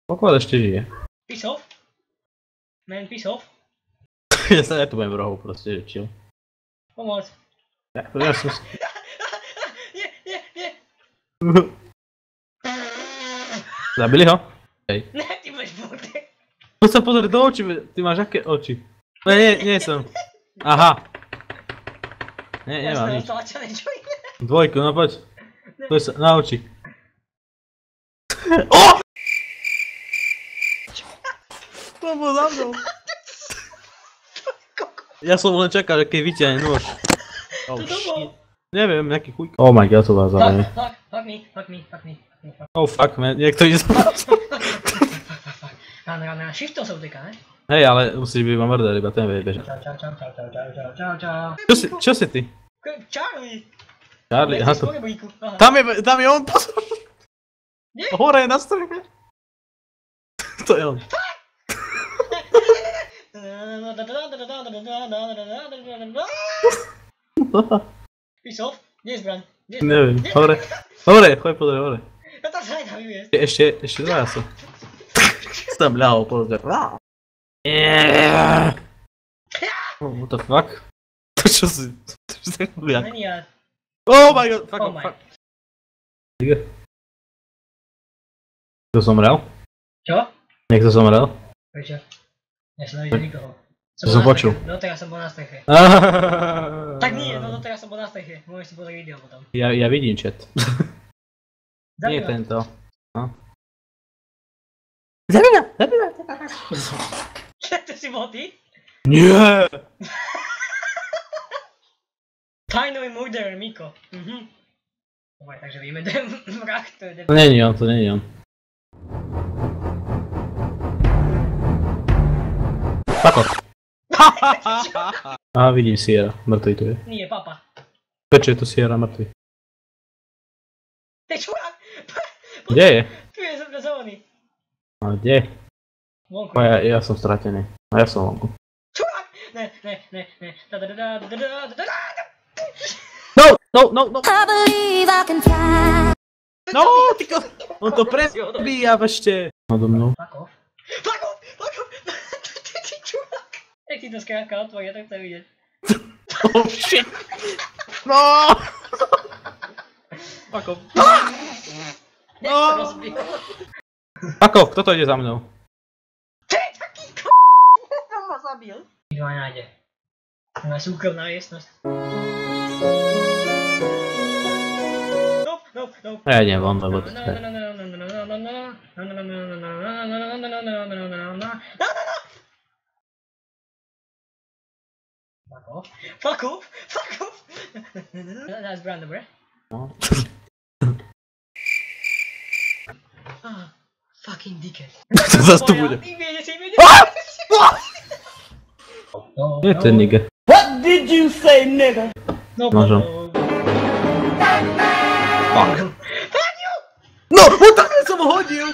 Poklad ešte žije. Piss off. Man, piss off. Ja tu budem v rohu proste, že chill. Pomoc. Ja som... Nie. Zabili ho? Hej. Ne, ty budeš búrte. Poď sa pozrieť do očí, ty máš aké oči? Nie som. Aha. Nemám nič. Dvojku, no poď. Poď sa, na oči. O! To bol za mnou. Ja som len čakal, že keď vyťahne nôž. Čo to bol? Neviem, nejaký chuj. Oh my god, to vás zaujíma. Fuck me. Oh fuck man, niekto ide spať. Ráno, shiftom sa uteká, ne? Hej, ale musíš byť ma mrdať, iba ten vie bežať. Čau. Čo si ty? Charlie. Charlie, aha to. Aha. Tam je on, pozor. Hore, na streche. To je on. Piss off. Kde je zbraň? Neviem, hore, choď pozrieť hore. Ja tam sa nedám vyviesť. Ešte dvaja sú. Si tam ľahol, pozrieť. What the fuck? To čo si? Není ja. Oh my god, fuck. Kto zomrel? Čo? Niekto zomrel? Prečo? Ja som nevidel nikoho. Som počul. Doteraz som bol na streche. Tak nie, doteraz som bol na streche. Môžeš si pozrieť video potom. Ja vidím chat. Nie tento. Zabíma! To si bol ty? Nie! Tajnový murderer Miko. Dobre, takže vieme, to je vrah, to je To není on. Pako. Aha, vidím Sierra, mŕtvý tu je. Nie, papa. Prečo je tu Sierra mŕtvý? Ty čurák! Kde je? Tu je zóny. A kde? Vonku. Ja som stratený. A ja som vonku. Čurák! Ne. No! No, ty ko... On to prebíja ešte. Nado mnou. Fuck off. Ty čurák! Jak ti to skrátka otvorí, ja to chcem vidieť. Oh shit! No! Fuck off. Fuck off, kto to ide za mnou? Ty taký On ma zabil. Nikto ma nájde. Moja súkromná miestnosť. Nope. Ja idem von, lebo to je... Fuck off! Dá zbraň, dobre? No. Fucking dickhead. To zas tu bude. Vyjde si. Je ten nigga. What did you say, nigga? No Môžem. Fuck. Fuck you! No, tak som ho hodil!